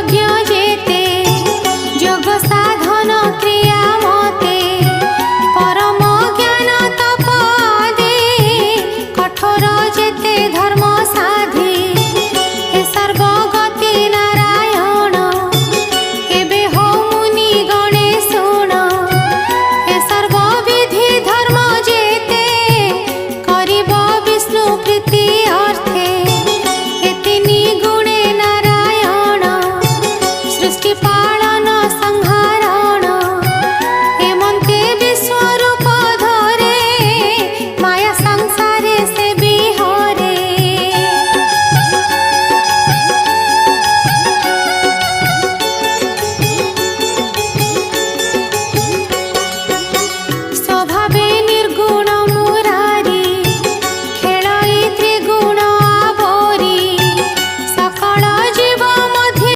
यज्ञ जेते जग साधन क्रिया मते परम ज्ञान तपदे कठोर जेते धर्म साधी हे सर्वगति नारायण एबे हो मुनि गणे शुण हे सर्वविधि धर्म जेते करिब विष्णु प्रीति अर्थे हे तिनि गुणे नारायण सृष्टि पालन